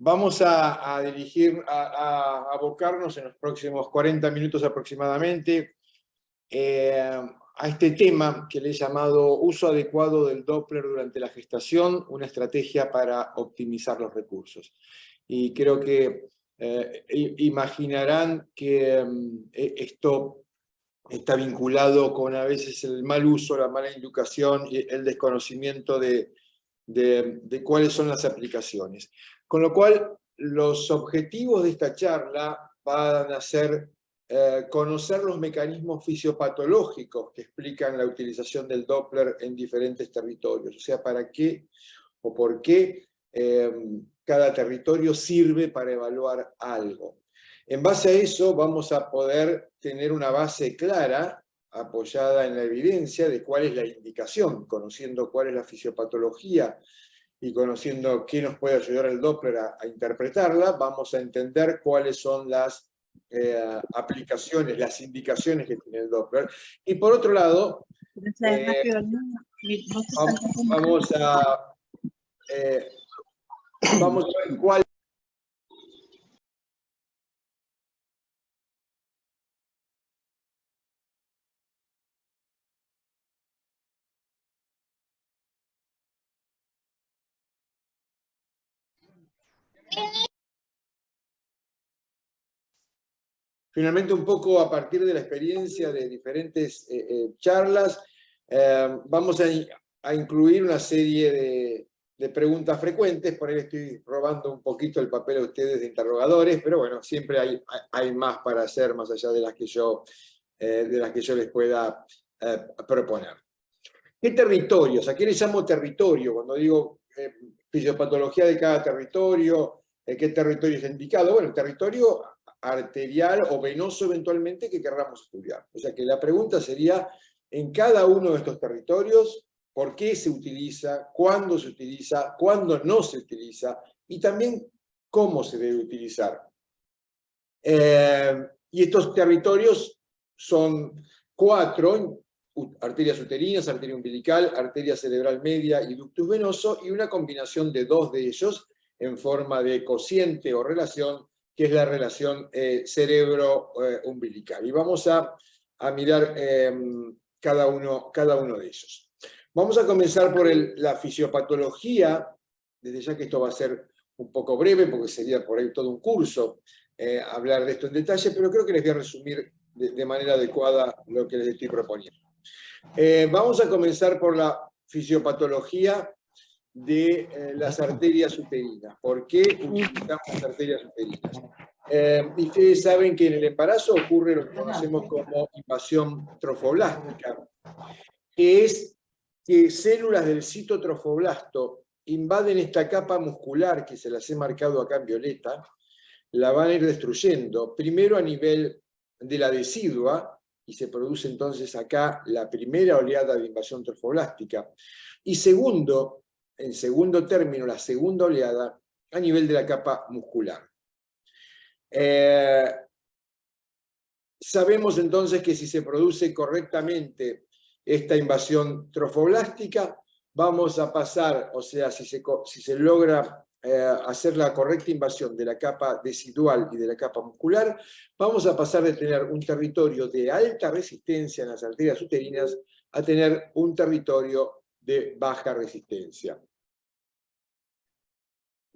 Vamos a abocarnos en los próximos 40 minutos aproximadamente a este tema que le he llamado uso adecuado del Doppler durante la gestación, una estrategia para optimizar los recursos. Y creo que imaginarán que esto está vinculado con a veces el mal uso, la mala educación y el desconocimiento de cuáles son las aplicaciones. Con lo cual, los objetivos de esta charla van a ser conocer los mecanismos fisiopatológicos que explican la utilización del Doppler en diferentes territorios, o sea, para qué o por qué cada territorio sirve para evaluar algo. En base a eso vamos a poder tener una base clara, apoyada en la evidencia, de cuál es la indicación, conociendo cuál es la fisiopatología y conociendo qué nos puede ayudar el Doppler a interpretarla, vamos a entender cuáles son las aplicaciones, las indicaciones que tiene el Doppler. Y por otro lado, vamos a ver cuál. Finalmente, un poco a partir de la experiencia de diferentes charlas, vamos a incluir una serie de preguntas frecuentes. Por ahí estoy robando un poquito el papel a ustedes de interrogadores, pero bueno, siempre hay más para hacer, más allá de las que yo les pueda proponer. ¿Qué territorios? ¿A qué le llamo territorio? Cuando digo fisiopatología de cada territorio, ¿qué territorio es indicado? Bueno, el territorio arterial o venoso eventualmente que querramos estudiar. O sea que la pregunta sería, en cada uno de estos territorios, ¿por qué se utiliza? ¿Cuándo se utiliza? ¿Cuándo no se utiliza? Y también, ¿cómo se debe utilizar? Y estos territorios son 4, arterias uterinas, arteria umbilical, arteria cerebral media y ductus venoso, y una combinación de 2 de ellos en forma de cociente o relación, que es la relación cerebro-umbilical. Y vamos a mirar cada uno de ellos. Vamos a comenzar por la fisiopatología, desde ya que esto va a ser un poco breve, porque sería por ahí todo un curso hablar de esto en detalle, pero creo que les voy a resumir de manera adecuada lo que les estoy proponiendo. Vamos a comenzar por la fisiopatología de las arterias uterinas. ¿Por qué utilizamos las arterias uterinas? Y ustedes saben que en el embarazo ocurre lo que conocemos como invasión trofoblástica, que es que células del citotrofoblasto invaden esta capa muscular, que se las he marcado acá en violeta, la van a ir destruyendo, primero a nivel de la decidua, y se produce entonces acá la primera oleada de invasión trofoblástica, y segundo, en segundo término, la segunda oleada a nivel de la capa muscular. Sabemos entonces que si se produce correctamente esta invasión trofoblástica, vamos a pasar, o sea, si se logra hacer la correcta invasión de la capa decidual y de la capa muscular, vamos a pasar de tener un territorio de alta resistencia en las arterias uterinas a tener un territorio de baja resistencia.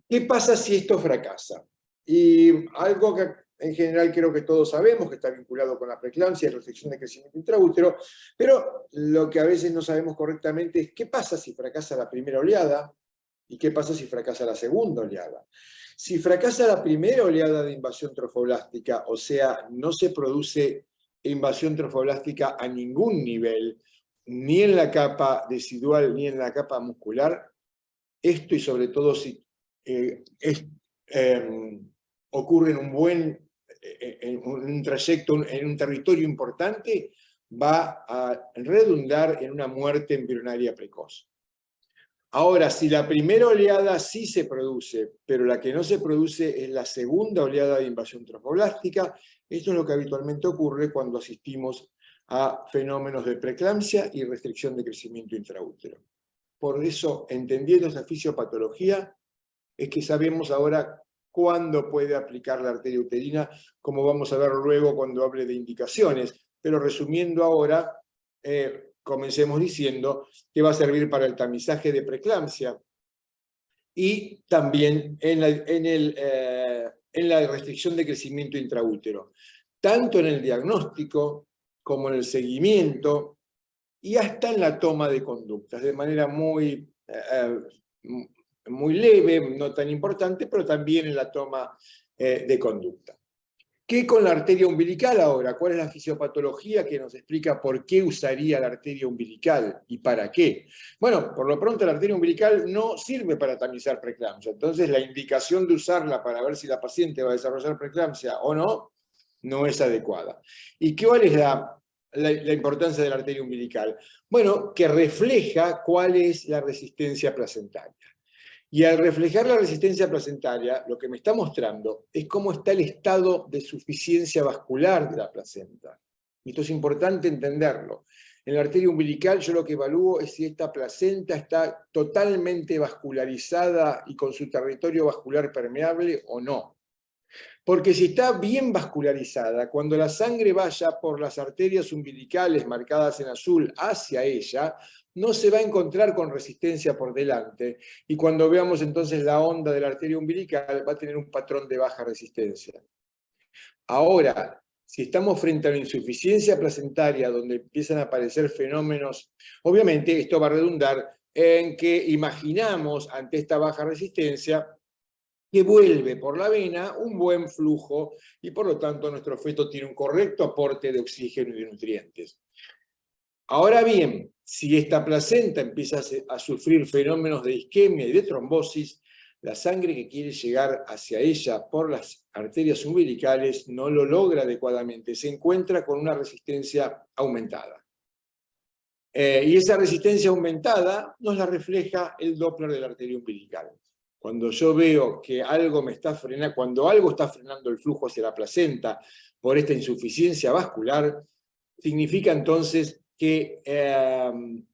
¿Qué pasa si esto fracasa? Y algo que en general creo que todos sabemos, que está vinculado con la preeclampsia y restricción de crecimiento intraútero, pero lo que a veces no sabemos correctamente es qué pasa si fracasa la primera oleada y qué pasa si fracasa la segunda oleada. Si fracasa la primera oleada de invasión trofoblástica, o sea, no se produce invasión trofoblástica a ningún nivel, ni en la capa decidual ni en la capa muscular, esto y sobre todo si ocurre en un trayecto, en un territorio importante, va a redundar en una muerte embrionaria precoz. Ahora, si la primera oleada sí se produce, pero la que no se produce es la segunda oleada de invasión trofoblástica, esto es lo que habitualmente ocurre cuando asistimos a fenómenos de preeclampsia y restricción de crecimiento intraútero. Por eso, entendiendo esa fisiopatología, es que sabemos ahora cuándo puede aplicar la arteria uterina, como vamos a ver luego cuando hable de indicaciones. Pero resumiendo ahora, comencemos diciendo que va a servir para el tamizaje de preeclampsia y también en la restricción de crecimiento intraútero, tanto en el diagnóstico como en el seguimiento y hasta en la toma de conductas, de manera muy leve, no tan importante, pero también en la toma de conducta. ¿Qué con la arteria umbilical ahora? ¿Cuál es la fisiopatología que nos explica por qué usaría la arteria umbilical y para qué? Bueno, por lo pronto la arteria umbilical no sirve para tamizar preeclampsia, entonces la indicación de usarla para ver si la paciente va a desarrollar preeclampsia o no, no es adecuada. ¿Y cuál es la importancia de la arteria umbilical? Bueno, que refleja cuál es la resistencia placentaria. Y al reflejar la resistencia placentaria, lo que me está mostrando es cómo está el estado de suficiencia vascular de la placenta. Y esto es importante entenderlo. En la arteria umbilical yo lo que evalúo es si esta placenta está totalmente vascularizada y con su territorio vascular permeable o no. Porque si está bien vascularizada, cuando la sangre vaya por las arterias umbilicales marcadas en azul hacia ella, no se va a encontrar con resistencia por delante. Y cuando veamos entonces la onda de la arteria umbilical, va a tener un patrón de baja resistencia. Ahora, si estamos frente a la insuficiencia placentaria, donde empiezan a aparecer fenómenos, obviamente esto va a redundar en que imaginamos ante esta baja resistencia que vuelve por la vena un buen flujo y por lo tanto nuestro feto tiene un correcto aporte de oxígeno y de nutrientes. Ahora bien, si esta placenta empieza a sufrir fenómenos de isquemia y de trombosis, la sangre que quiere llegar hacia ella por las arterias umbilicales no lo logra adecuadamente, se encuentra con una resistencia aumentada. Y esa resistencia aumentada nos la refleja el Doppler de la arteria umbilical. Cuando yo veo que algo me está frenando, cuando algo está frenando el flujo hacia la placenta por esta insuficiencia vascular, significa entonces que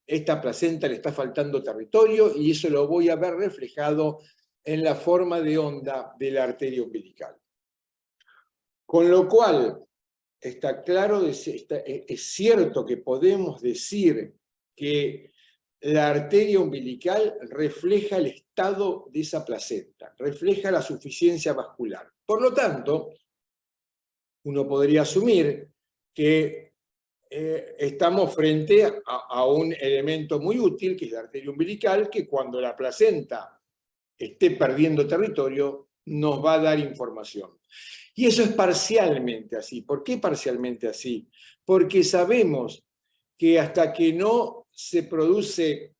esta placenta le está faltando territorio y eso lo voy a ver reflejado en la forma de onda de la arteria umbilical. Con lo cual, está claro, es cierto que podemos decir que la arteria umbilical refleja el estado de esa placenta, refleja la suficiencia vascular. Por lo tanto, uno podría asumir que estamos frente a un elemento muy útil, que es la arteria umbilical, que cuando la placenta esté perdiendo territorio, nos va a dar información. Y eso es parcialmente así. ¿Por qué parcialmente así? Porque sabemos que hasta que no se produce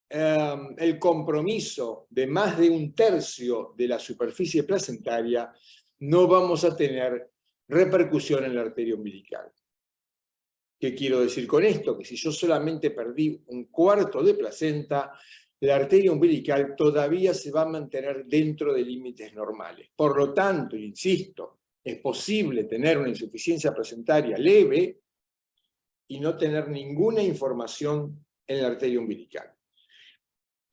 el compromiso de más de un tercio de la superficie placentaria, no vamos a tener repercusión en la arteria umbilical. ¿Qué quiero decir con esto? Que si yo solamente perdí un cuarto de placenta, la arteria umbilical todavía se va a mantener dentro de límites normales. Por lo tanto, insisto, es posible tener una insuficiencia placentaria leve y no tener ninguna información en la arteria umbilical.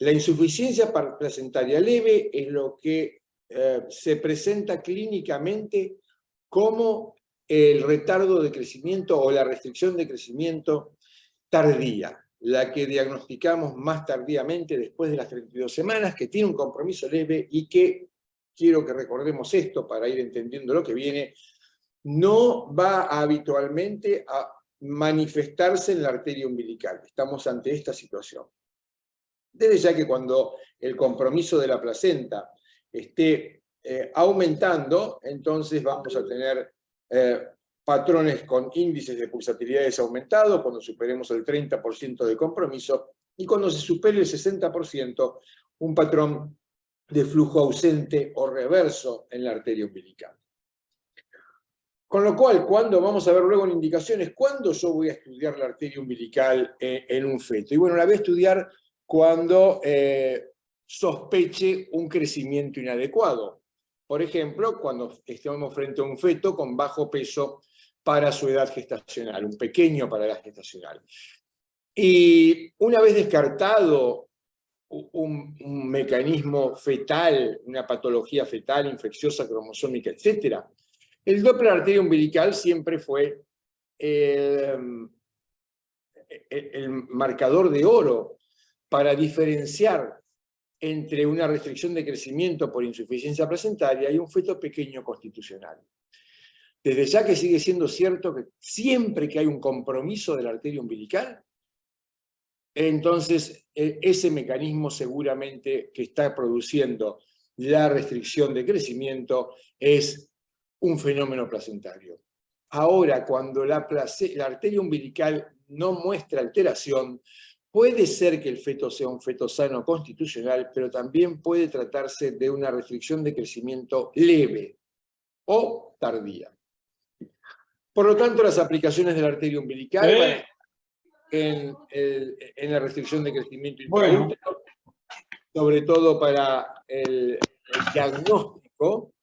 La insuficiencia placentaria leve es lo que se presenta clínicamente como el retardo de crecimiento o la restricción de crecimiento tardía, la que diagnosticamos más tardíamente después de las 32 semanas, que tiene un compromiso leve y que, quiero que recordemos esto para ir entendiendo lo que viene, no va habitualmente a manifestarse en la arteria umbilical. Estamos ante esta situación. Desde ya que cuando el compromiso de la placenta esté aumentando, entonces vamos a tener patrones con índices de pulsatilidades aumentados, cuando superemos el 30% de compromiso, y cuando se supere el 60%, un patrón de flujo ausente o reverso en la arteria umbilical. Con lo cual, cuando vamos a ver luego en indicaciones, ¿cuándo yo voy a estudiar la arteria umbilical en un feto? Y bueno, la voy a estudiar cuando sospeche un crecimiento inadecuado. Por ejemplo, cuando estemos frente a un feto con bajo peso para su edad gestacional, un pequeño para la edad gestacional. Y una vez descartado un mecanismo fetal, una patología fetal, infecciosa, cromosómica, etc. El Doppler arteria umbilical siempre fue el marcador de oro para diferenciar entre una restricción de crecimiento por insuficiencia placentaria y un feto pequeño constitucional. Desde ya que sigue siendo cierto que siempre que hay un compromiso de la arteria umbilical, entonces ese mecanismo seguramente que está produciendo la restricción de crecimiento es un fenómeno placentario. Ahora, cuando la arteria umbilical no muestra alteración, puede ser que el feto sea un feto sano constitucional, pero también puede tratarse de una restricción de crecimiento leve o tardía. Por lo tanto, las aplicaciones de la arteria umbilical van en la restricción de crecimiento intraútero, sobre todo para el diagnóstico,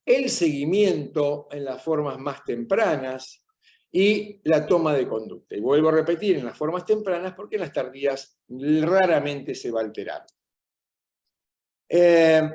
el seguimiento en las formas más tempranas y la toma de conducta. Y vuelvo a repetir, en las formas tempranas, porque en las tardías raramente se va a alterar.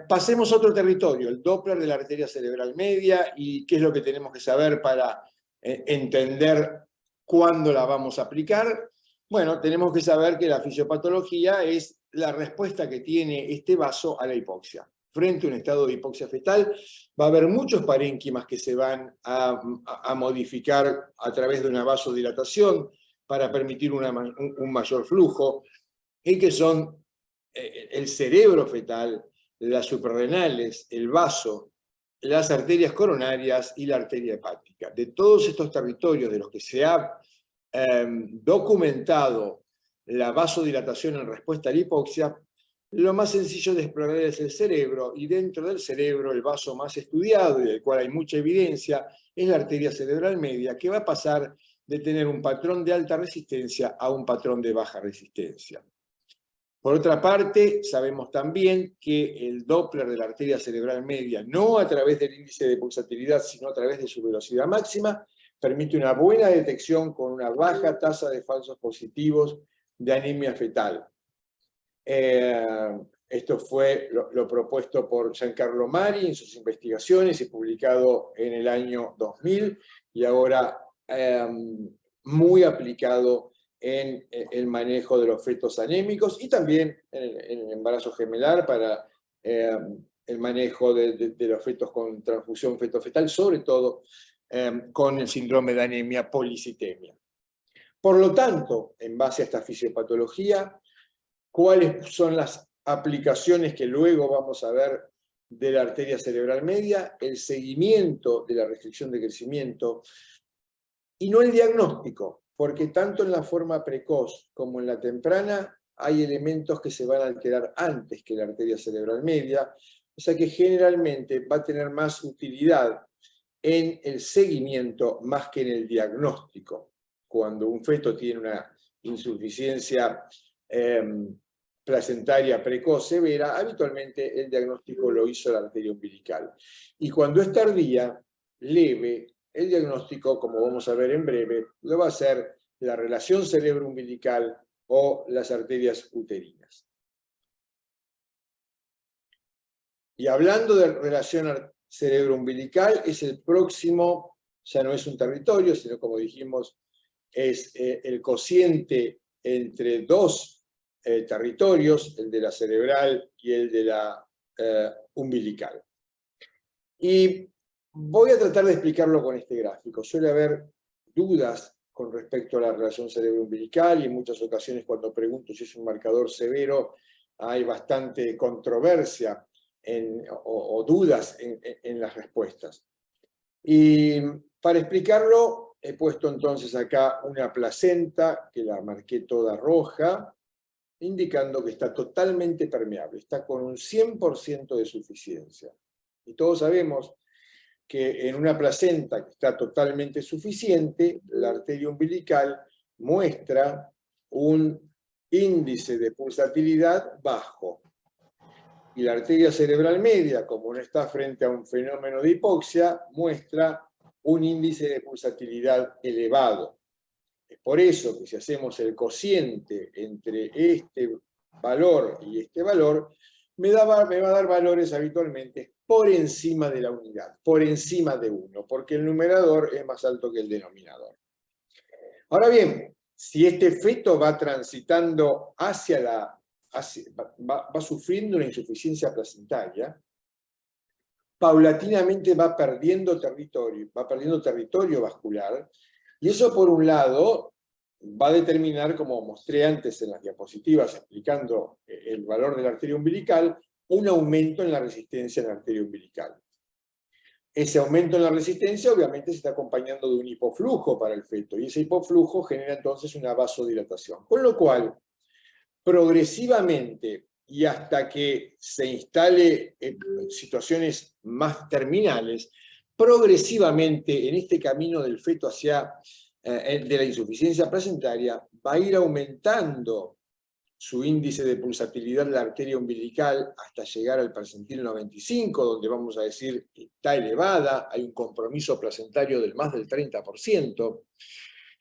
Pasemos a otro territorio, el Doppler de la arteria cerebral media, y qué es lo que tenemos que saber para entender cuándo la vamos a aplicar. Bueno, tenemos que saber que la fisiopatología es la respuesta que tiene este vaso a la hipoxia. Frente a un estado de hipoxia fetal, va a haber muchos parénquimas que se van a modificar a través de una vasodilatación para permitir un mayor flujo, y que son el cerebro fetal, las suprarrenales, el vaso, las arterias coronarias y la arteria hepática. De todos estos territorios de los que se ha documentado la vasodilatación en respuesta a la hipoxia, lo más sencillo de explorar es el cerebro, y dentro del cerebro el vaso más estudiado y del cual hay mucha evidencia es la arteria cerebral media, que va a pasar de tener un patrón de alta resistencia a un patrón de baja resistencia. Por otra parte, sabemos también que el Doppler de la arteria cerebral media, no a través del índice de pulsatilidad, sino a través de su velocidad máxima, permite una buena detección con una baja tasa de falsos positivos de anemia fetal. Esto fue lo propuesto por Giancarlo Mari en sus investigaciones y publicado en el año 2000, y ahora muy aplicado en el manejo de los fetos anémicos y también en el embarazo gemelar para el manejo de los fetos con transfusión feto-fetal, sobre todo con el síndrome de anemia policitemia. Por lo tanto, en base a esta fisiopatología, ¿cuáles son las aplicaciones que luego vamos a ver de la arteria cerebral media? El seguimiento de la restricción de crecimiento y no el diagnóstico, porque tanto en la forma precoz como en la temprana hay elementos que se van a alterar antes que la arteria cerebral media, o sea que generalmente va a tener más utilidad en el seguimiento más que en el diagnóstico. Cuando un feto tiene una insuficiencia placentaria precoz severa, habitualmente el diagnóstico lo hizo la arteria umbilical. Y cuando es tardía, leve, el diagnóstico, como vamos a ver en breve, lo va a hacer la relación cerebro-umbilical o las arterias uterinas. Y hablando de relación cerebro-umbilical, es el próximo, ya no es un territorio, sino como dijimos, es el cociente entre dos territorios, el de la cerebral y el de la umbilical. Y voy a tratar de explicarlo con este gráfico. Suele haber dudas con respecto a la relación cerebro-umbilical, y en muchas ocasiones cuando pregunto si es un marcador severo hay bastante controversia o dudas en las respuestas. Y para explicarlo he puesto entonces acá una placenta que la marqué toda roja, indicando que está totalmente permeable, está con un 100% de suficiencia. Y todos sabemos que en una placenta que está totalmente suficiente, la arteria umbilical muestra un índice de pulsatilidad bajo. Y la arteria cerebral media, como no está frente a un fenómeno de hipoxia, muestra un índice de pulsatilidad elevado. Es por eso que si hacemos el cociente entre este valor y este valor, me va a dar valores habitualmente por encima de la unidad, por encima de 1, porque el numerador es más alto que el denominador. Ahora bien, si este feto va transitando hacia la... va sufriendo una insuficiencia placentaria, paulatinamente va perdiendo territorio vascular, y eso por un lado va a determinar, como mostré antes en las diapositivas explicando el valor de la arteria umbilical, un aumento en la resistencia en la arteria umbilical. Ese aumento en la resistencia obviamente se está acompañando de un hipoflujo para el feto, y ese hipoflujo genera entonces una vasodilatación. Con lo cual, progresivamente, y hasta que se instale en situaciones más terminales, progresivamente en este camino del feto hacia de la insuficiencia placentaria, va a ir aumentando su índice de pulsatilidad de la arteria umbilical hasta llegar al percentil 95, donde vamos a decir que está elevada, hay un compromiso placentario del más del 30%,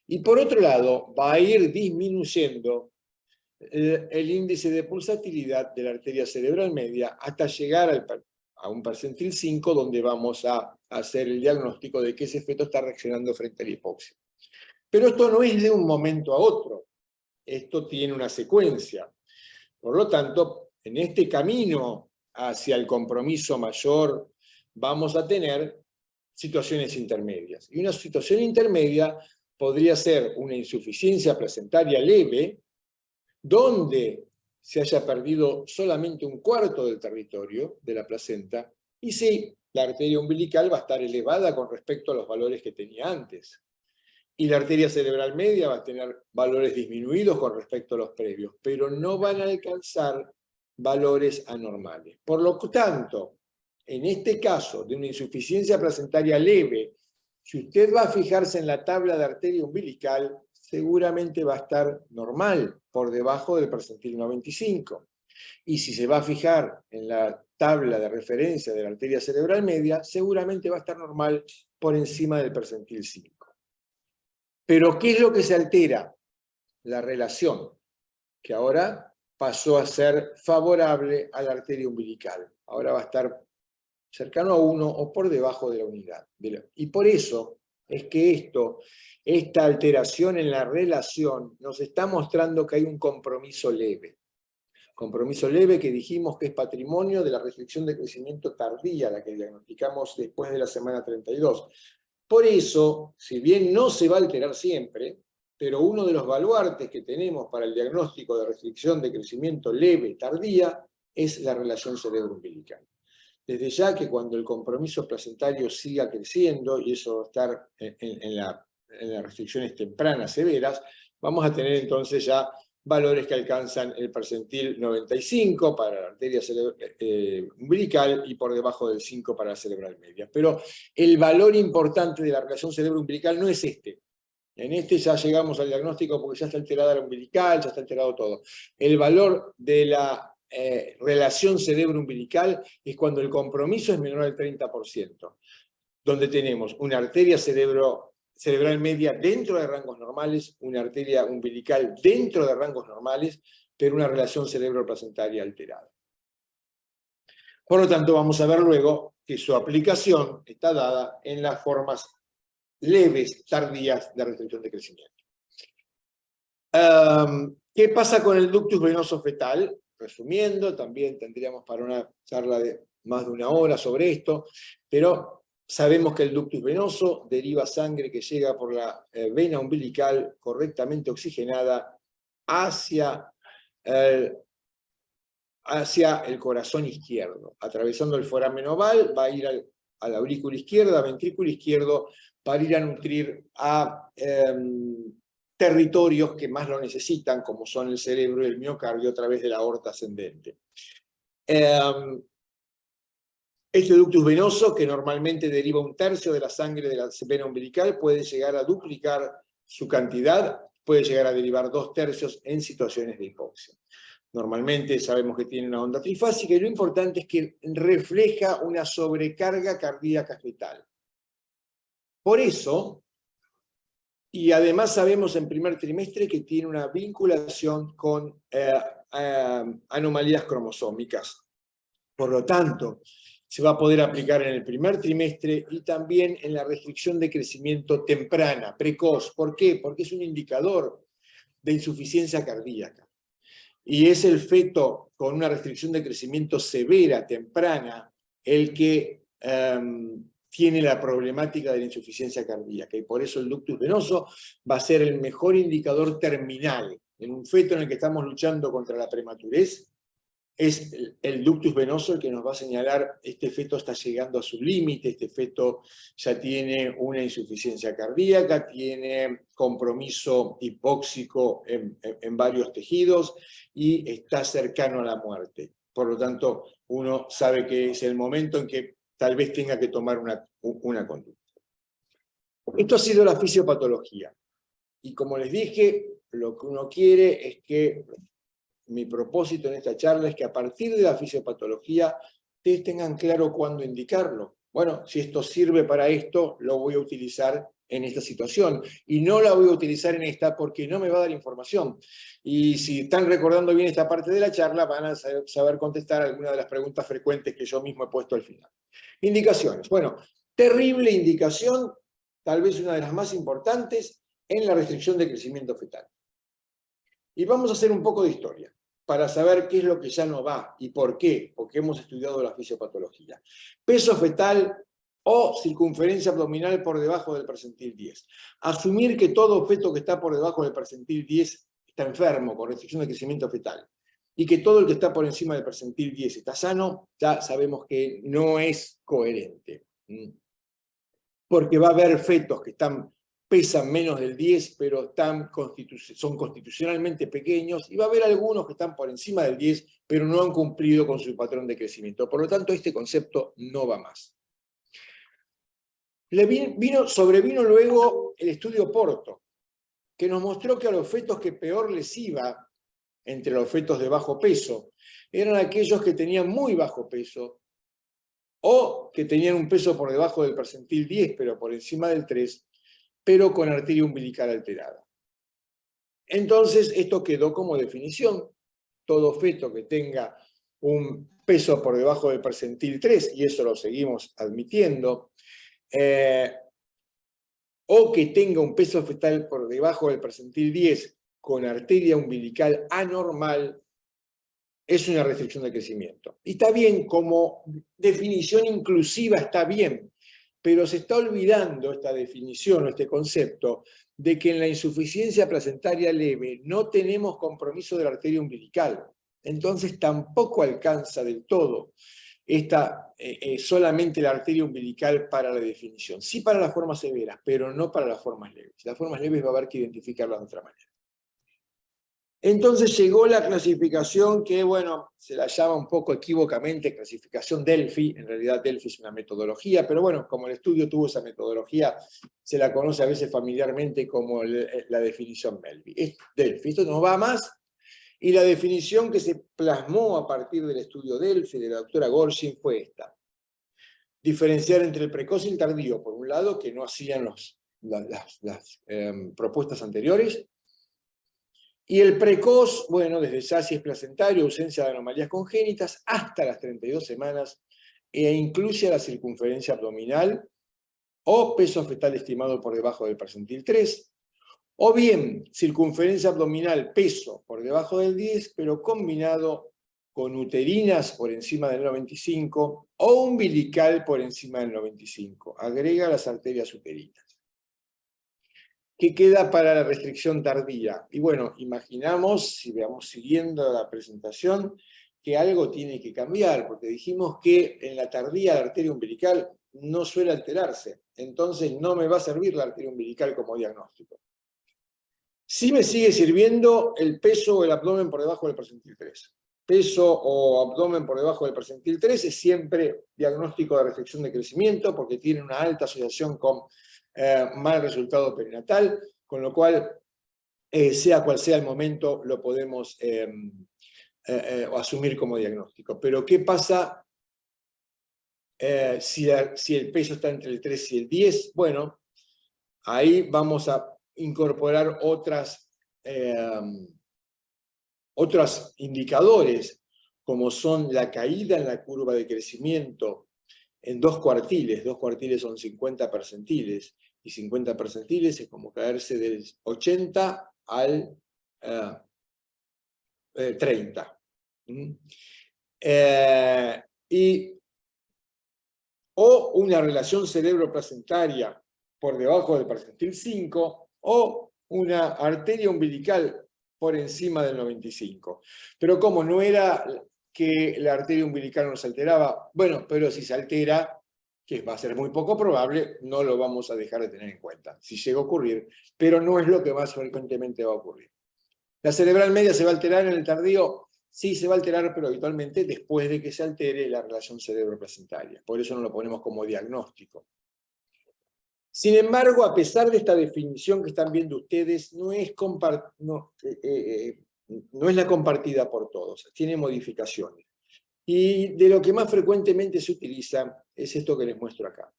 y por otro lado va a ir disminuyendo el índice de pulsatilidad de la arteria cerebral media hasta llegar a un percentil 5, donde vamos a hacer el diagnóstico de que ese feto está reaccionando frente a la hipoxia. Pero esto no es de un momento a otro, esto tiene una secuencia. Por lo tanto, en este camino hacia el compromiso mayor vamos a tener situaciones intermedias. Y una situación intermedia podría ser una insuficiencia placentaria leve, donde se haya perdido solamente un cuarto del territorio de la placenta, y sí, la arteria umbilical va a estar elevada con respecto a los valores que tenía antes. Y la arteria cerebral media va a tener valores disminuidos con respecto a los previos, pero no van a alcanzar valores anormales. Por lo tanto, en este caso de una insuficiencia placentaria leve, si usted va a fijarse en la tabla de arteria umbilical, seguramente va a estar normal, por debajo del percentil 95. Y si se va a fijar en la tabla de referencia de la arteria cerebral media, seguramente va a estar normal por encima del percentil 5. Pero ¿qué es lo que se altera? La relación, que ahora pasó a ser favorable a la arteria umbilical. Ahora va a estar cercano a 1 o por debajo de la unidad. Y por eso es que esta alteración en la relación nos está mostrando que hay un compromiso leve. Compromiso leve que dijimos que es patrimonio de la restricción de crecimiento tardía, la que diagnosticamos después de la semana 32. Por eso, si bien no se va a alterar siempre, pero uno de los baluartes que tenemos para el diagnóstico de restricción de crecimiento leve tardía es la relación cerebro-umbilical. Desde ya que cuando el compromiso placentario siga creciendo, y eso va a estar en las restricciones tempranas severas, vamos a tener entonces ya valores que alcanzan el percentil 95 para la arteria umbilical y por debajo del 5 para la cerebral media. Pero el valor importante de la relación cerebro-umbilical no es este. En este ya llegamos al diagnóstico porque ya está alterada la umbilical, ya está alterado todo. El valor de la relación cerebro-umbilical es cuando el compromiso es menor al 30%, donde tenemos una arteria cerebral media dentro de rangos normales, una arteria umbilical dentro de rangos normales, pero una relación cerebro-placentaria alterada. Por lo tanto, vamos a ver luego que su aplicación está dada en las formas leves, tardías de restricción de crecimiento. ¿Qué pasa con el ductus venoso fetal? Resumiendo, también tendríamos para una charla de más de 1 hora sobre esto, pero sabemos que el ductus venoso deriva sangre que llega por la vena umbilical correctamente oxigenada hacia el corazón izquierdo. Atravesando el foramen oval, va a ir a la aurícula izquierda, ventrículo izquierdo, para ir a nutrir a territorios que más lo necesitan, como son el cerebro y el miocardio, a través de la aorta ascendente. Este ductus venoso, que normalmente deriva 1/3 de la sangre de la vena umbilical, puede llegar a duplicar su cantidad, puede llegar a derivar 2/3 en situaciones de hipoxia. Normalmente sabemos que tiene una onda trifásica, y lo importante es que refleja una sobrecarga cardíaca fetal. Por eso, y además sabemos en primer trimestre que tiene una vinculación con anomalías cromosómicas. Por lo tanto, se va a poder aplicar en el primer trimestre y también en la restricción de crecimiento temprana, precoz. ¿Por qué? Porque es un indicador de insuficiencia cardíaca. Y es el feto con una restricción de crecimiento severa, temprana, el que tiene la problemática de la insuficiencia cardíaca. Y por eso el ductus venoso va a ser el mejor indicador terminal. En un feto en el que estamos luchando contra la prematurez, es el ductus venoso el que nos va a señalar: este feto está llegando a su límite, este feto ya tiene una insuficiencia cardíaca, tiene compromiso hipóxico en varios tejidos y está cercano a la muerte. Por lo tanto, uno sabe que es el momento en que tal vez tenga que tomar una conducta. Esto ha sido la fisiopatología. Y como les dije, lo que uno quiere es que mi propósito en esta charla es que a partir de la fisiopatología ustedes tengan claro cuándo indicarlo. Bueno, si esto sirve para esto, lo voy a utilizar en esta situación. Y no la voy a utilizar en esta porque no me va a dar información. Y si están recordando bien esta parte de la charla, van a saber contestar algunas de las preguntas frecuentes que yo mismo he puesto al final. Indicaciones. Bueno, terrible indicación, tal vez una de las más importantes, en la restricción de crecimiento fetal. Y vamos a hacer un poco de historia, para saber qué es lo que ya no va y por qué, porque hemos estudiado la fisiopatología. Peso fetal o circunferencia abdominal por debajo del percentil 10. Asumir que todo feto que está por debajo del percentil 10 está enfermo, con restricción de crecimiento fetal, y que todo el que está por encima del percentil 10 está sano, ya sabemos que no es coherente. Porque va a haber fetos que pesan menos del 10, pero son constitucionalmente pequeños, y va a haber algunos que están por encima del 10, pero no han cumplido con su patrón de crecimiento. Por lo tanto, este concepto no va más. Sobrevino luego el estudio Porto, que nos mostró que a los fetos que peor les iba, entre los fetos de bajo peso, eran aquellos que tenían muy bajo peso, o que tenían un peso por debajo del percentil 10, pero por encima del 3, pero con arteria umbilical alterada. Entonces, esto quedó como definición. Todo feto que tenga un peso por debajo del percentil 3, y eso lo seguimos admitiendo, o que tenga un peso fetal por debajo del percentil 10 con arteria umbilical anormal, es una restricción de crecimiento. Y está bien, como definición inclusiva está bien, pero se está olvidando esta definición o este concepto de que en la insuficiencia placentaria leve no tenemos compromiso de la arteria umbilical. Entonces tampoco alcanza del todo solamente la arteria umbilical para la definición. Sí para las formas severas, pero no para las formas leves. Las formas leves va a haber que identificarlas de otra manera. Entonces llegó la clasificación que, bueno, se la llama un poco equívocamente clasificación Delphi. En realidad Delphi es una metodología, pero bueno, como el estudio tuvo esa metodología, se la conoce a veces familiarmente como la definición Delphi. Esto no va más, y la definición que se plasmó a partir del estudio Delphi de la doctora Gorshin fue esta: diferenciar entre el precoz y el tardío, por un lado, que no hacían las propuestas anteriores. Y el precoz, bueno, desde ya si es placentario, ausencia de anomalías congénitas, hasta las 32 semanas, e incluye la circunferencia abdominal o peso fetal estimado por debajo del percentil 3, o bien circunferencia abdominal, peso por debajo del 10, pero combinado con uterinas por encima del 95 o umbilical por encima del 95. Agrega las arterias uterinas. ¿Qué queda para la restricción tardía? Y bueno, imaginamos, si vamos siguiendo la presentación, que algo tiene que cambiar, porque dijimos que en la tardía la arteria umbilical no suele alterarse, entonces no me va a servir la arteria umbilical como diagnóstico. Sí me sigue sirviendo el peso o el abdomen por debajo del percentil 3. Peso o abdomen por debajo del percentil 3 es siempre diagnóstico de restricción de crecimiento, porque tiene una alta asociación con mal resultado perinatal, con lo cual, sea cual sea el momento, lo podemos asumir como diagnóstico. Pero ¿qué pasa si el peso está entre el 3 y el 10? Bueno, ahí vamos a incorporar otras otros indicadores, como son la caída en la curva de crecimiento en 2 cuartiles. 2 cuartiles son 50 percentiles, y 50 percentiles es como caerse del 80 al 30. O una relación cerebro-placentaria por debajo del percentil 5, o una arteria umbilical por encima del 95. Pero como no era que la arteria umbilical no se alteraba, bueno, pero si se altera, que va a ser muy poco probable, no lo vamos a dejar de tener en cuenta, si llega a ocurrir, pero no es lo que más frecuentemente va a ocurrir. ¿La cerebral media se va a alterar en el tardío? Sí, se va a alterar, pero habitualmente después de que se altere la relación cerebro-placentaria. Por eso no lo ponemos como diagnóstico. Sin embargo, a pesar de esta definición que están viendo ustedes, no es la compartida por todos, tiene modificaciones. Y de lo que más frecuentemente se utiliza es esto que les muestro acá.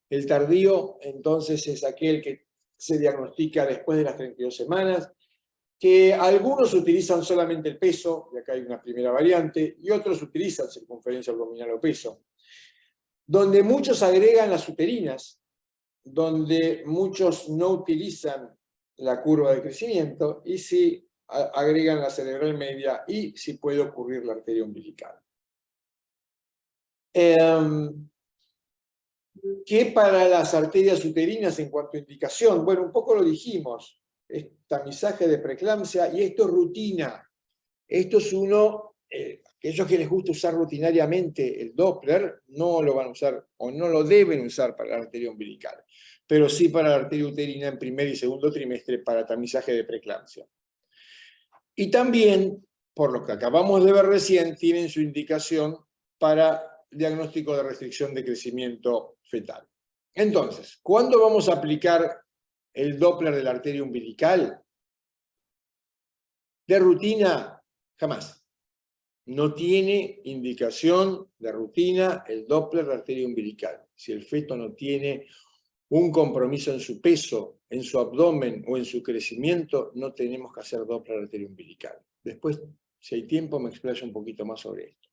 El tardío, entonces, es aquel que se diagnostica después de las 32 semanas, que algunos utilizan solamente el peso, y acá hay una primera variante, y otros utilizan circunferencia abdominal o peso, donde muchos agregan las uterinas, donde muchos no utilizan la curva de crecimiento, y sí agregan la cerebral media, y sí puede ocurrir la arteria umbilical. ¿Qué para las arterias uterinas en cuanto a indicación? Bueno, un poco lo dijimos, es tamizaje de preeclampsia, y esto es rutina. Esto es aquellos que les gusta usar rutinariamente el Doppler, no lo van a usar o no lo deben usar para la arteria umbilical, pero sí para la arteria uterina en primer y segundo trimestre para tamizaje de preeclampsia. Y también, por lo que acabamos de ver recién, tienen su indicación para diagnóstico de restricción de crecimiento fetal. Entonces, ¿cuándo vamos a aplicar el Doppler de la arteria umbilical? De rutina, jamás. No tiene indicación de rutina el Doppler de arteria umbilical. Si el feto no tiene un compromiso en su peso, en su abdomen o en su crecimiento, no tenemos que hacer Doppler de arteria umbilical. Después, si hay tiempo, me explayo un poquito más sobre esto.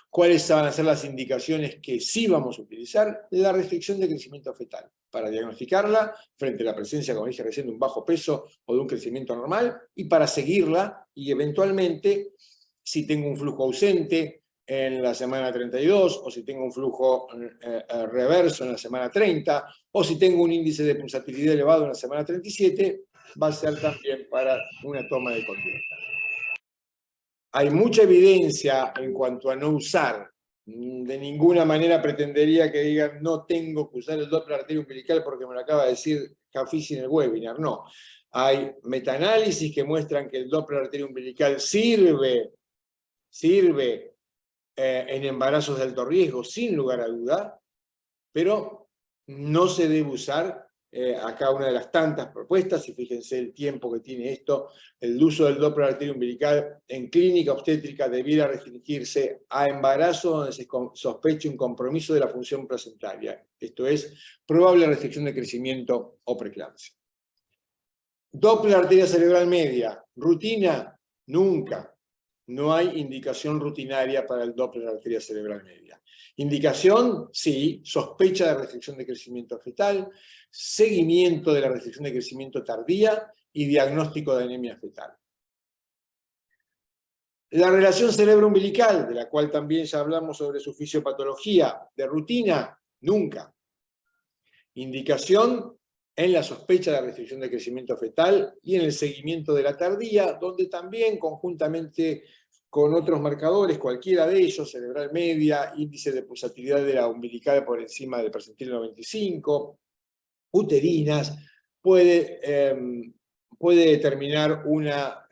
¿Cuáles van a ser las indicaciones que sí vamos a utilizar? La restricción de crecimiento fetal, para diagnosticarla frente a la presencia, como dije recién, de un bajo peso o de un crecimiento normal, y para seguirla y eventualmente, si tengo un flujo ausente en la semana 32, o si tengo un flujo reverso en la semana 30, o si tengo un índice de pulsatilidad elevado en la semana 37, va a ser también para una toma de conducta. Hay mucha evidencia en cuanto a no usar. De ninguna manera pretendería que digan no tengo que usar el Doppler arteria umbilical porque me lo acaba de decir Jafisi en el webinar. No. Hay metaanálisis que muestran que el Doppler arteria umbilical sirve en embarazos de alto riesgo, sin lugar a duda, pero no se debe usar. Acá una de las tantas propuestas, y fíjense el tiempo que tiene esto, el uso del Doppler arteria umbilical en clínica obstétrica debiera restringirse a embarazos donde se sospeche un compromiso de la función placentaria, esto es, probable restricción de crecimiento o preeclampsia. Doppler arteria cerebral media, rutina, nunca. No hay indicación rutinaria para el Doppler arteria cerebral media. Indicación, sí, sospecha de restricción de crecimiento fetal, seguimiento de la restricción de crecimiento tardía y diagnóstico de anemia fetal. La relación cerebro-umbilical, de la cual también ya hablamos sobre su fisiopatología, de rutina, nunca. Indicación en la sospecha de restricción de crecimiento fetal y en el seguimiento de la tardía, donde también conjuntamente con otros marcadores, cualquiera de ellos, cerebral media, índice de pulsatilidad de la umbilical por encima del percentil 95, uterinas, puede determinar una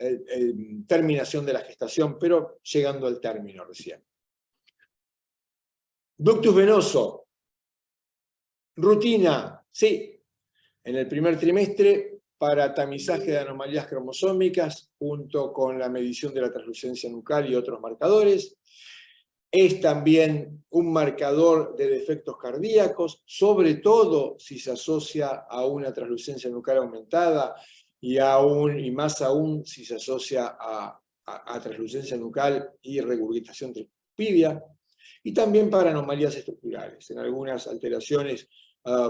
terminación de la gestación, pero llegando al término recién. Ductus venoso, rutina, sí, en el primer trimestre para tamizaje de anomalías cromosómicas junto con la medición de la translucencia nucal y otros marcadores. Es también un marcador de defectos cardíacos, sobre todo si se asocia a una translucencia nucal aumentada y más aún si se asocia a a translucencia nucal y regurgitación tricuspidia, y también para anomalías estructurales, en algunas alteraciones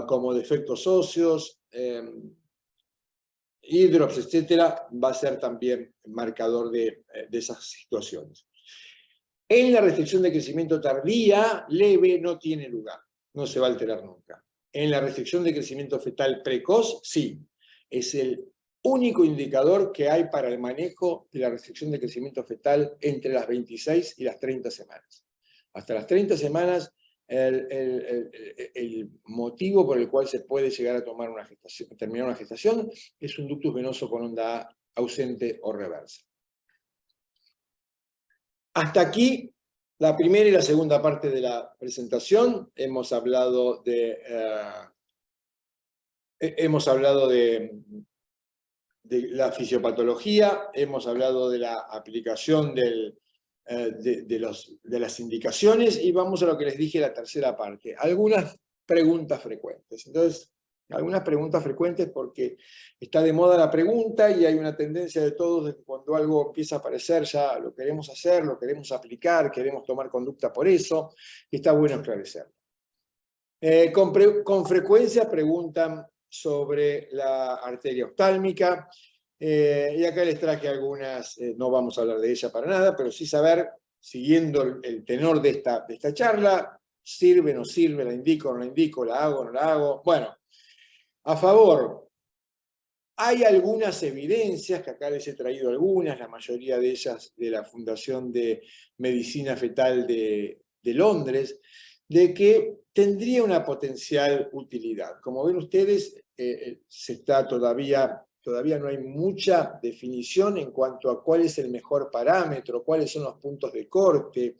como defectos óseos, hidrops, etcétera, va a ser también marcador de esas situaciones. En la restricción de crecimiento tardía, leve, no tiene lugar, no se va a alterar nunca. En la restricción de crecimiento fetal precoz, sí, es el único indicador que hay para el manejo de la restricción de crecimiento fetal entre las 26 y las 30 semanas. Hasta las 30 semanas, el motivo por el cual se puede llegar a tomar una gestación, terminar una gestación, es un ductus venoso con onda A ausente o reversa. Hasta aquí la primera y la segunda parte de la presentación. Hemos hablado de la fisiopatología, hemos hablado de la aplicación de las indicaciones, y vamos a lo que les dije, la tercera parte. Algunas preguntas frecuentes. Entonces, algunas preguntas frecuentes porque está de moda la pregunta y hay una tendencia de todos de que cuando algo empieza a aparecer ya lo queremos hacer, lo queremos aplicar, queremos tomar conducta por eso, y está bueno esclarecerlo. Con frecuencia preguntan sobre la arteria oftálmica, y acá les traje algunas, no vamos a hablar de ella para nada, pero sí saber, siguiendo el tenor de esta charla, sirve, no sirve, la indico, no la indico, la hago, no la hago. Bueno, a favor, hay algunas evidencias, que acá les he traído algunas, la mayoría de ellas de la Fundación de Medicina Fetal de Londres, de que tendría una potencial utilidad. Como ven ustedes, todavía no hay mucha definición en cuanto a cuál es el mejor parámetro, cuáles son los puntos de corte.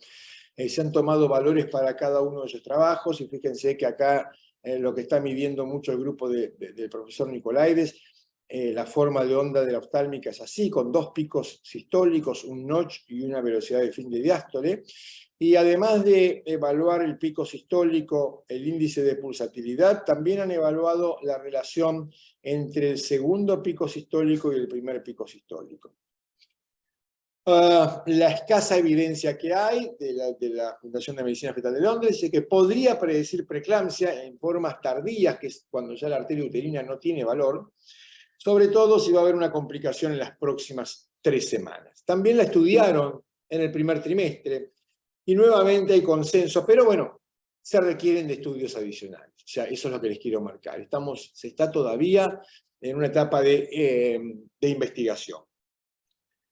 Se han tomado valores para cada uno de esos trabajos, y fíjense que acá lo que está midiendo mucho el grupo del profesor Nicolaides, la forma de onda de la oftálmica es así, con 2 picos sistólicos, un notch y una velocidad de fin de diástole. Y además de evaluar el pico sistólico, el índice de pulsatilidad, también han evaluado la relación entre el segundo pico sistólico y el primer pico sistólico. La escasa evidencia que hay de la Fundación de Medicina Fetal de Londres dice que podría predecir preeclampsia en formas tardías, que es cuando ya la arteria uterina no tiene valor, sobre todo si va a haber una complicación en las próximas 3 semanas. También la estudiaron en el primer trimestre, y nuevamente hay consenso, pero bueno, se requieren de estudios adicionales. O sea, eso es lo que les quiero marcar. Se está todavía en una etapa de investigación.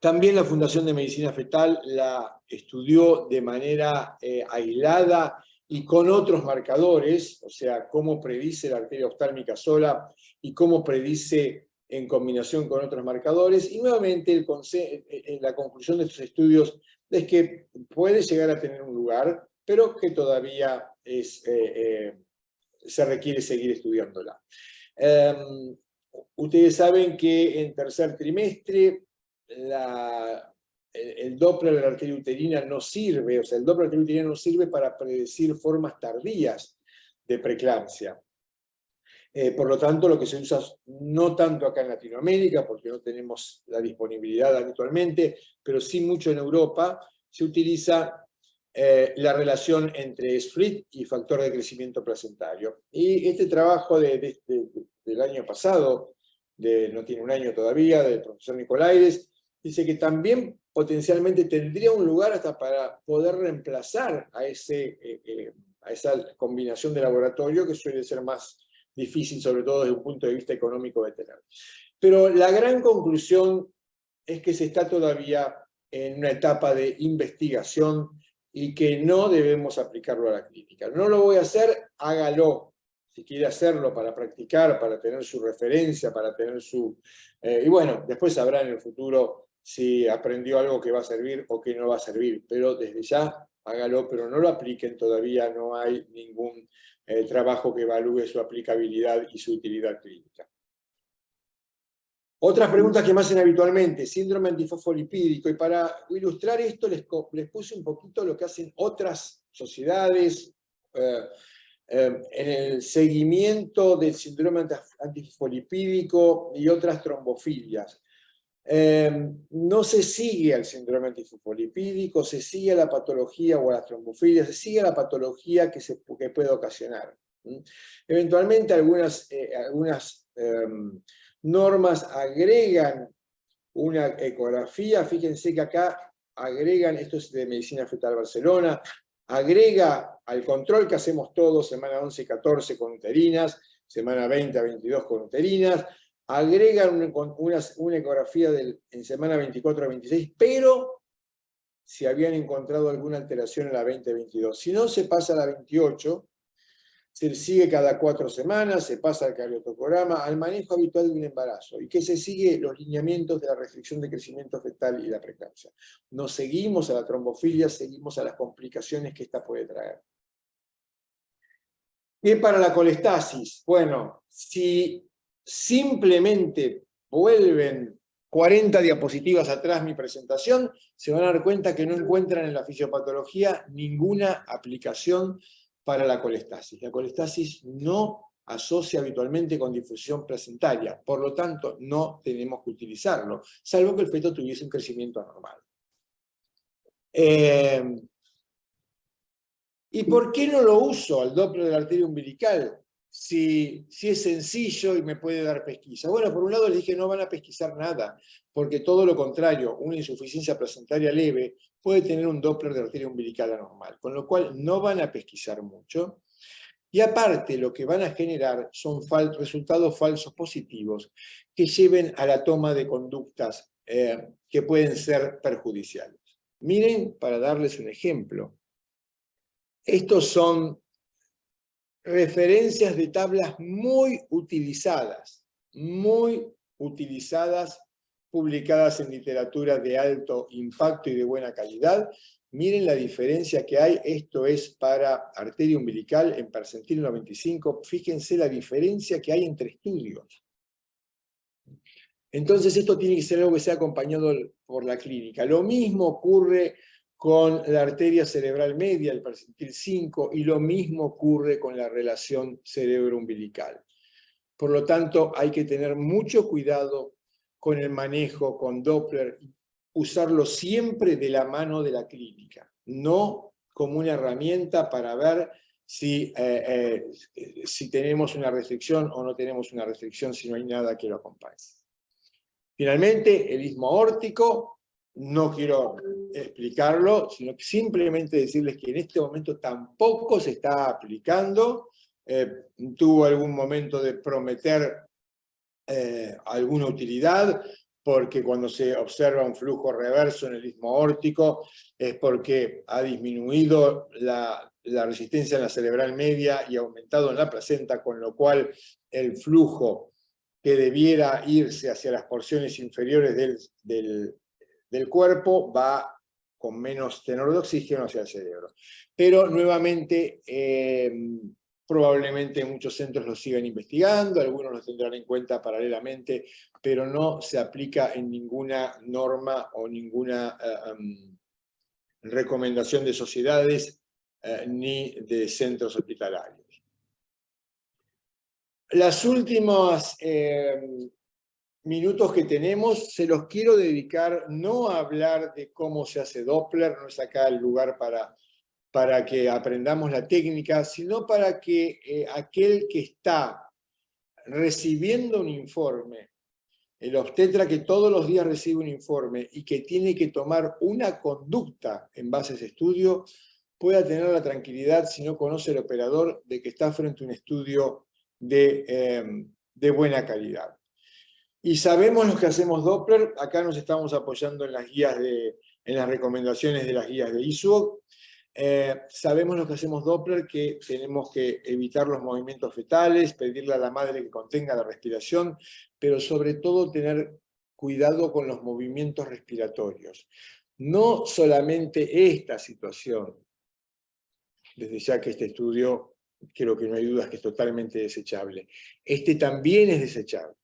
También la Fundación de Medicina Fetal la estudió de manera aislada y con otros marcadores, o sea, cómo predice la arteria oftálmica sola y cómo predice en combinación con otros marcadores. Y nuevamente la conclusión de estos estudios es que puede llegar a tener un lugar, pero que todavía se requiere seguir estudiándola. Ustedes saben que en tercer trimestre el Doppler de la arteria uterina no sirve, o sea, el Doppler de la arteria uterina no sirve para predecir formas tardías de preeclampsia. Por lo tanto, lo que se usa, no tanto acá en Latinoamérica, porque no tenemos la disponibilidad actualmente, pero sí mucho en Europa, se utiliza la relación entre SFRIT y factor de crecimiento placentario. Y este trabajo del año pasado, no tiene un año todavía, del profesor Nicolaides, dice que también potencialmente tendría un lugar hasta para poder reemplazar a esa combinación de laboratorio, que suele ser más difícil, sobre todo desde un punto de vista económico de tener. Pero la gran conclusión es que se está todavía en una etapa de investigación y que no debemos aplicarlo a la clínica. No lo voy a hacer, hágalo. Si quiere hacerlo para practicar, para tener su referencia, para tener su... y bueno, después sabrá en el futuro si aprendió algo que va a servir o que no va a servir. Pero desde ya, hágalo, pero no lo apliquen, todavía no hay ningún trabajo que evalúe su aplicabilidad y su utilidad clínica. Otras preguntas que me hacen habitualmente, síndrome antifosfolipídico, y para ilustrar esto les puse un poquito lo que hacen otras sociedades en el seguimiento del síndrome antifosfolipídico y otras trombofilias. no se sigue al síndrome antifosfolipídico, se sigue a la patología o a las trombofilias, se sigue a la patología que puede ocasionar. Eventualmente algunas normas agregan una ecografía, fíjense que acá agregan, esto es de Medicina Fetal Barcelona, agrega al control que hacemos todos, semana 11 y 14 con uterinas, semana 20 a 22 con uterinas, agregan una ecografía en semana 24 a 26, pero si habían encontrado alguna alteración en la 20-22. Si no, se pasa a la 28, se sigue cada 4 semanas, se pasa al cardiotocograma, al manejo habitual de un embarazo, y que se sigue los lineamientos de la restricción de crecimiento fetal y la preeclampsia. No seguimos a la trombofilia, seguimos a las complicaciones que esta puede traer. ¿Qué para la colestasis? Bueno, si simplemente vuelven 40 diapositivas atrás mi presentación, se van a dar cuenta que no encuentran en la fisiopatología ninguna aplicación para la colestasis. La colestasis no asocia habitualmente con difusión placentaria, por lo tanto no tenemos que utilizarlo, salvo que el feto tuviese un crecimiento anormal. ¿Y por qué no lo uso al Doppler de la arteria umbilical? Si es sencillo y me puede dar pesquisa. Bueno, por un lado les dije no van a pesquisar nada, porque todo lo contrario, una insuficiencia placentaria leve puede tener un Doppler de arteria umbilical anormal, con lo cual no van a pesquisar mucho. Y aparte lo que van a generar son resultados falsos positivos que lleven a la toma de conductas que pueden ser perjudiciales. Miren, para darles un ejemplo. Estos son referencias de tablas muy utilizadas, publicadas en literatura de alto impacto y de buena calidad. Miren la diferencia que hay, esto es para arteria umbilical en percentil 95, fíjense la diferencia que hay entre estudios. Entonces esto tiene que ser algo que sea acompañado por la clínica. Lo mismo ocurre con la arteria cerebral media, el percentil 5, y lo mismo ocurre con la relación cerebro-umbilical. Por lo tanto, hay que tener mucho cuidado con el manejo con Doppler, usarlo siempre de la mano de la clínica, no como una herramienta para ver si tenemos una restricción o no tenemos una restricción, si no hay nada que lo acompañe. Finalmente, el istmo aórtico, no quiero explicarlo, sino simplemente decirles que en este momento tampoco se está aplicando. Tuvo algún momento de prometer alguna utilidad, porque cuando se observa un flujo reverso en el istmo aórtico es porque ha disminuido la resistencia en la cerebral media y ha aumentado en la placenta, con lo cual el flujo que debiera irse hacia las porciones inferiores del cuerpo va con menos tenor de oxígeno hacia el cerebro. Pero nuevamente, probablemente muchos centros lo sigan investigando, algunos lo tendrán en cuenta paralelamente, pero no se aplica en ninguna norma o ninguna recomendación de sociedades ni de centros hospitalarios. Las últimas minutos que tenemos se los quiero dedicar no a hablar de cómo se hace Doppler, no es acá el lugar para que aprendamos la técnica, sino para que aquel que está recibiendo un informe, el obstetra que todos los días recibe un informe y que tiene que tomar una conducta en base a ese estudio, pueda tener la tranquilidad, si no conoce el operador, de que está frente a un estudio de buena calidad. Y sabemos los que hacemos Doppler, acá nos estamos apoyando en las guías en las recomendaciones de las guías de ISUOC. Sabemos los que hacemos Doppler que tenemos que evitar los movimientos fetales, pedirle a la madre que contenga la respiración, pero sobre todo tener cuidado con los movimientos respiratorios. No solamente esta situación, desde ya que este estudio, creo que no hay dudas que es totalmente desechable. Este también es desechable.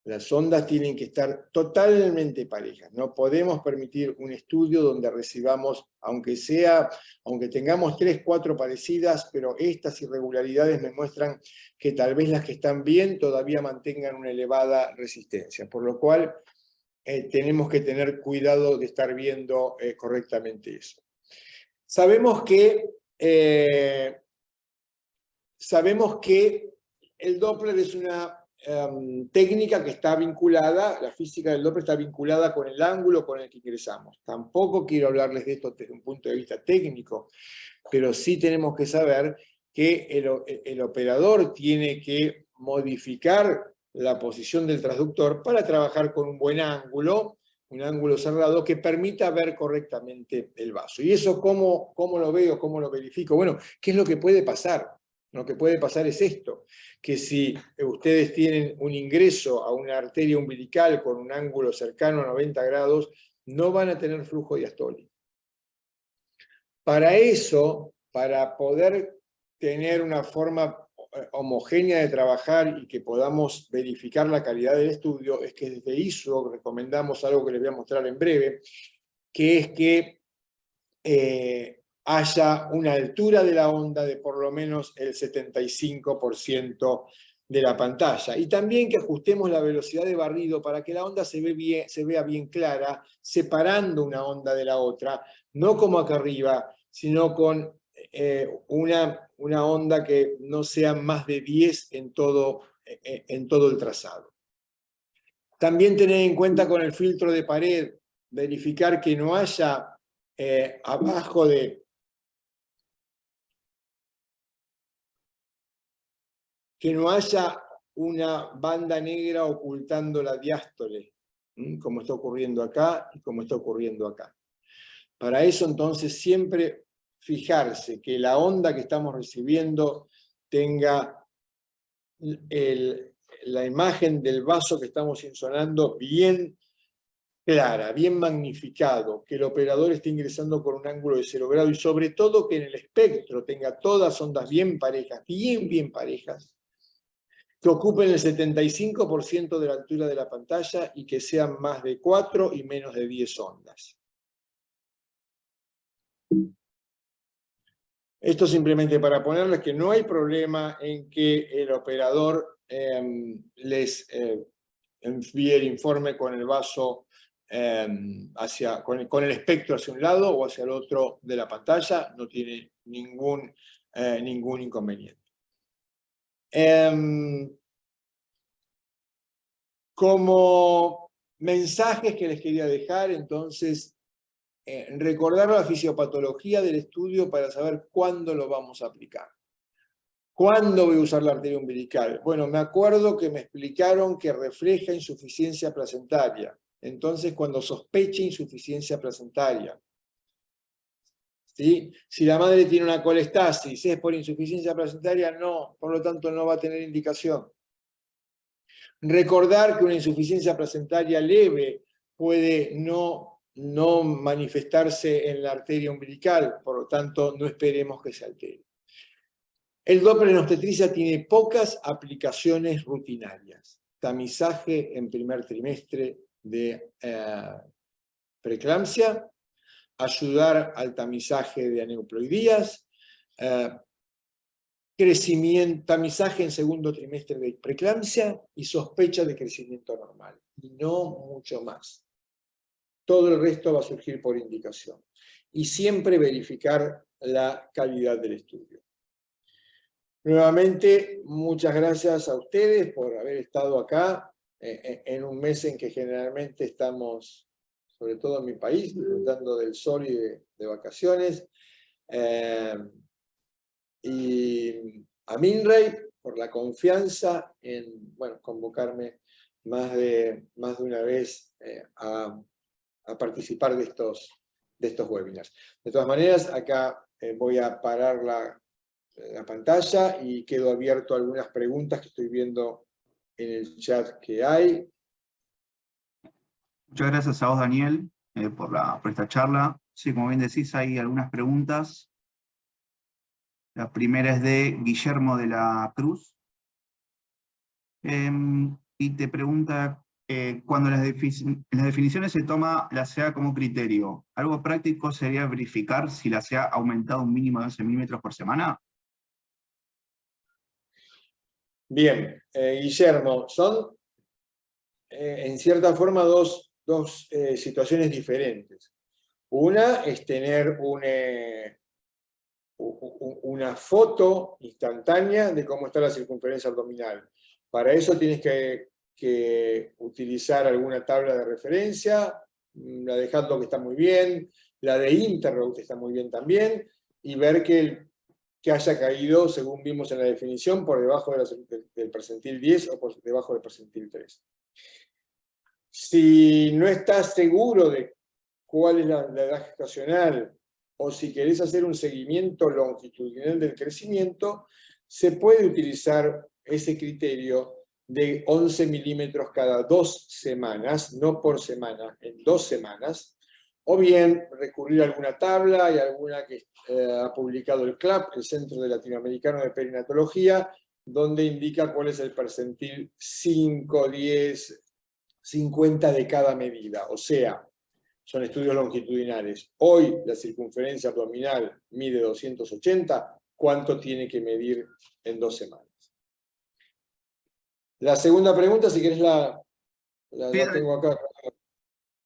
Las ondas tienen que estar totalmente parejas. No podemos permitir un estudio donde recibamos, aunque tengamos 3, 4 parecidas, pero estas irregularidades me muestran que tal vez las que están bien todavía mantengan una elevada resistencia. Por lo cual, tenemos que tener cuidado de estar viendo correctamente eso. Sabemos que el Doppler es una técnica que está vinculada, la física del Doppler está vinculada con el ángulo con el que ingresamos. Tampoco quiero hablarles de esto desde un punto de vista técnico, pero sí tenemos que saber que el operador tiene que modificar la posición del transductor para trabajar con un buen ángulo, un ángulo cerrado que permita ver correctamente el vaso. ¿Y eso cómo lo veo, cómo lo verifico? Bueno, ¿qué es lo que puede pasar? Lo que puede pasar es esto, que si ustedes tienen un ingreso a una arteria umbilical con un ángulo cercano a 90 grados, no van a tener flujo diastólico. Para eso, para poder tener una forma homogénea de trabajar y que podamos verificar la calidad del estudio, es que desde ISO recomendamos algo que les voy a mostrar en breve, que es que haya una altura de la onda de por lo menos el 75% de la pantalla. Y también que ajustemos la velocidad de barrido para que la onda se vea bien clara, separando una onda de la otra, no como acá arriba, sino con una onda que no sea más de 10 en todo el trazado. También tener en cuenta con el filtro de pared, verificar que no haya abajo de que no haya una banda negra ocultando la diástole, como está ocurriendo acá y como está ocurriendo acá. Para eso, entonces, siempre fijarse que la onda que estamos recibiendo tenga la imagen del vaso que estamos insonando bien clara, bien magnificado, que el operador esté ingresando con un ángulo de 0 grado y sobre todo que en el espectro tenga todas ondas bien parejas, bien parejas, que ocupen el 75% de la altura de la pantalla y que sean más de 4 y menos de 10 ondas. Esto simplemente para ponerles que no hay problema en que el operador les envíe el informe con el vaso con el espectro hacia un lado o hacia el otro de la pantalla, no tiene ningún inconveniente. Como mensajes que les quería dejar, entonces, recordar la fisiopatología del estudio para saber cuándo lo vamos a aplicar. ¿Cuándo voy a usar la arteria umbilical? Bueno, me acuerdo que me explicaron que refleja insuficiencia placentaria. Entonces, cuando sospeche insuficiencia placentaria, ¿sí? Si la madre tiene una colestasis, ¿es por insuficiencia placentaria? No, por lo tanto no va a tener indicación. Recordar que una insuficiencia placentaria leve puede no manifestarse en la arteria umbilical, por lo tanto no esperemos que se altere. El Doppler en obstetricia tiene pocas aplicaciones rutinarias. Tamizaje en primer trimestre de preeclampsia, ayudar al tamizaje de aneuploidías, tamizaje en segundo trimestre de preeclampsia y sospecha de crecimiento normal. Y no mucho más. Todo el resto va a surgir por indicación. Y siempre verificar la calidad del estudio. Nuevamente, muchas gracias a ustedes por haber estado acá en un mes en que generalmente estamos, sobre todo en mi país, disfrutando del sol y de vacaciones. Y a Minray por la confianza en convocarme más de una vez a participar de estos webinars. De todas maneras, acá voy a parar la pantalla y quedo abierto a algunas preguntas que estoy viendo en el chat que hay. Muchas gracias a vos, Daniel, por esta charla. Sí, como bien decís, hay algunas preguntas. La primera es de Guillermo de la Cruz. Y te pregunta, cuando en las definiciones se toma la CA como criterio, ¿algo práctico sería verificar si la CA ha aumentado un mínimo de 11 milímetros por semana? Bien, Guillermo, son en cierta forma dos situaciones diferentes. Una es tener una foto instantánea de cómo está la circunferencia abdominal. Para eso tienes que utilizar alguna tabla de referencia, la de Hadlock está muy bien, la de Interroute está muy bien también, y ver que haya caído, según vimos en la definición, por debajo del percentil 10 o por debajo del percentil 3. Si no estás seguro de cuál es la edad gestacional, o si querés hacer un seguimiento longitudinal del crecimiento, se puede utilizar ese criterio de 11 milímetros cada 2 semanas, no por semana, en 2 semanas, o bien recurrir a alguna tabla, y alguna que ha publicado el CLAP, el Centro Latinoamericano de Perinatología, donde indica cuál es el percentil 5, 10, 50 de cada medida. O sea, son estudios longitudinales. Hoy la circunferencia abdominal mide 280, ¿cuánto tiene que medir en 2 semanas? La segunda pregunta, si querés la tengo acá.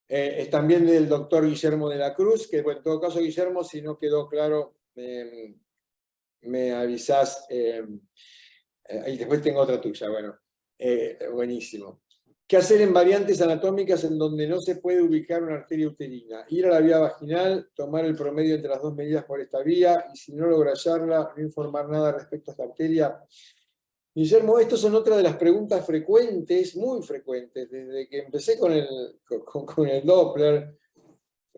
Es también del doctor Guillermo de la Cruz, que bueno, en todo caso, Guillermo, si no quedó claro, me avisás. Y después tengo otra tuya, bueno. Buenísimo. ¿Qué hacer en variantes anatómicas en donde no se puede ubicar una arteria uterina? Ir a la vía vaginal, tomar el promedio entre las 2 medidas por esta vía, y si no logra hallarla, no informar nada respecto a esta arteria. Guillermo, estas son otra de las preguntas frecuentes, muy frecuentes, desde que empecé con el Doppler,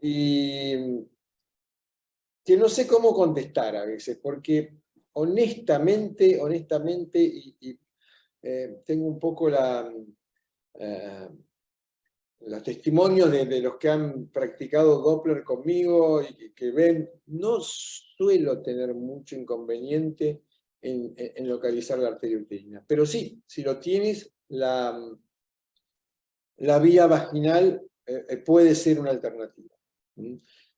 y que no sé cómo contestar a veces, porque honestamente, tengo un poco los testimonios de los que han practicado Doppler conmigo y que ven, no suelo tener mucho inconveniente en localizar la arteria uterina. Pero sí, si lo tienes, la vía vaginal puede ser una alternativa.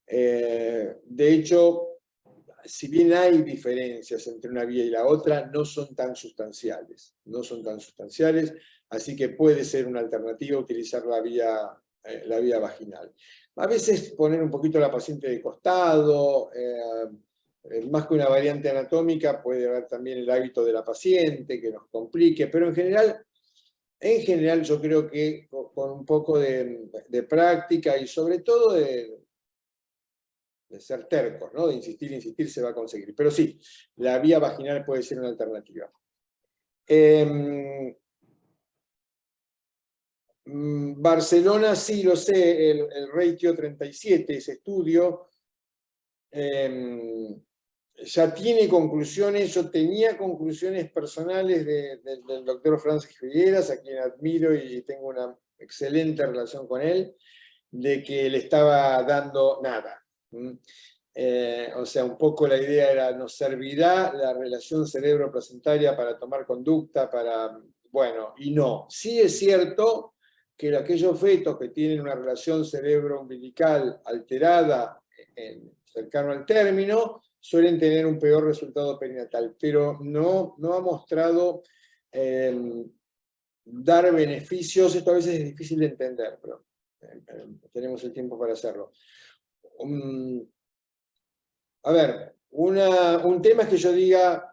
De hecho, si bien hay diferencias entre una vía y la otra, no son tan sustanciales. No son tan sustanciales, así que puede ser una alternativa utilizar la vía vaginal. A veces poner un poquito a la paciente de costado, más que una variante anatómica, puede haber también el hábito de la paciente que nos complique, pero en general yo creo que con un poco de práctica y sobre todo de ser tercos, ¿no? De insistir, se va a conseguir. Pero sí, la vía vaginal puede ser una alternativa. Barcelona, sí, lo sé, el ratio 37, ese estudio, ya tiene conclusiones. Yo tenía conclusiones personales del doctor Francis Figueras, a quien admiro y tengo una excelente relación con él, de que le estaba dando nada. O sea, un poco la idea era, ¿nos servirá la relación cerebro-placentaria para tomar conducta? Bueno, y no. Sí es cierto que aquellos fetos que tienen una relación cerebro-umbilical alterada cercano al término, suelen tener un peor resultado perinatal, pero no ha mostrado dar beneficios. Esto a veces es difícil de entender, pero tenemos el tiempo para hacerlo. A ver, un tema es que yo diga,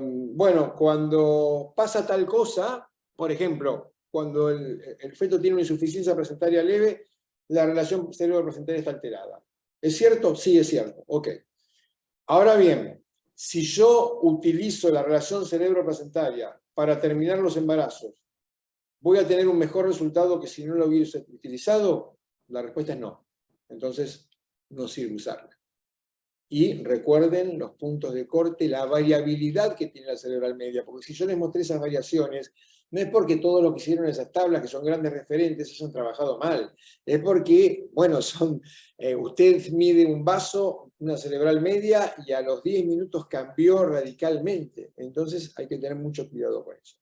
bueno, cuando pasa tal cosa, por ejemplo, cuando el feto tiene una insuficiencia placentaria leve, la relación cerebro-placentaria está alterada. ¿Es cierto? Sí, es cierto. Ok. Ahora bien, si yo utilizo la relación cerebro-placentaria para terminar los embarazos, ¿voy a tener un mejor resultado que si no lo hubiese utilizado? La respuesta es no. Entonces, no sirve usarla. Y recuerden los puntos de corte, la variabilidad que tiene la cerebral media, porque si yo les mostré esas variaciones, no es porque todo lo que hicieron en esas tablas, que son grandes referentes, hayan trabajado mal. Es porque, bueno, usted mide un vaso, una cerebral media, y a los 10 minutos cambió radicalmente. Entonces hay que tener mucho cuidado con eso.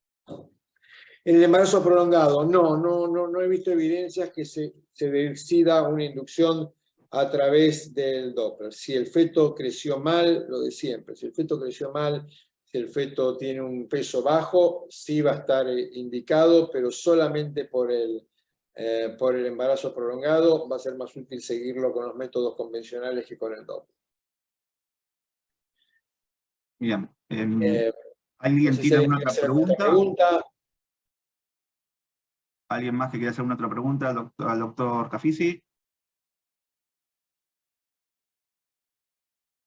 En el embarazo prolongado, no he visto evidencias que se decida una inducción a través del Doppler. Si el feto creció mal, lo de siempre. Si el feto creció mal, si el feto tiene un peso bajo, sí va a estar indicado, pero solamente por el por el embarazo prolongado, va a ser más útil seguirlo con los métodos convencionales que con el Doppler. Bien. No ¿Alguien sé si tiene alguien alguna quiere otra hacer alguna otra pregunta? pregunta. ¿Alguien más que quiera hacer una otra pregunta al doctor Cafisi?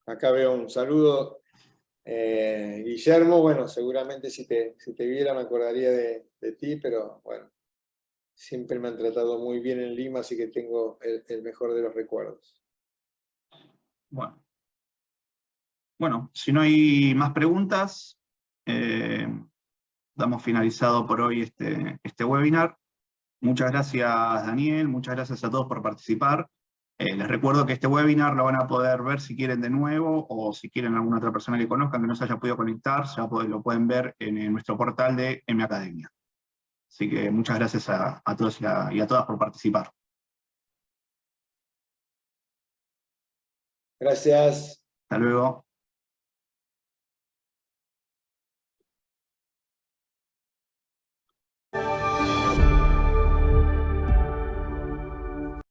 Acá veo un saludo. Guillermo, bueno, seguramente si te viera me acordaría de ti, pero bueno, siempre me han tratado muy bien en Lima, así que tengo el mejor de los recuerdos. Bueno, si no hay más preguntas, damos finalizado por hoy este webinar. Muchas gracias, Daniel, muchas gracias a todos por participar. Les recuerdo que este webinar lo van a poder ver si quieren de nuevo, o si quieren alguna otra persona que conozcan que no se haya podido conectar, lo pueden ver en nuestro portal de MAcademia. Así que muchas gracias a todos y a todas por participar. Gracias. Hasta luego.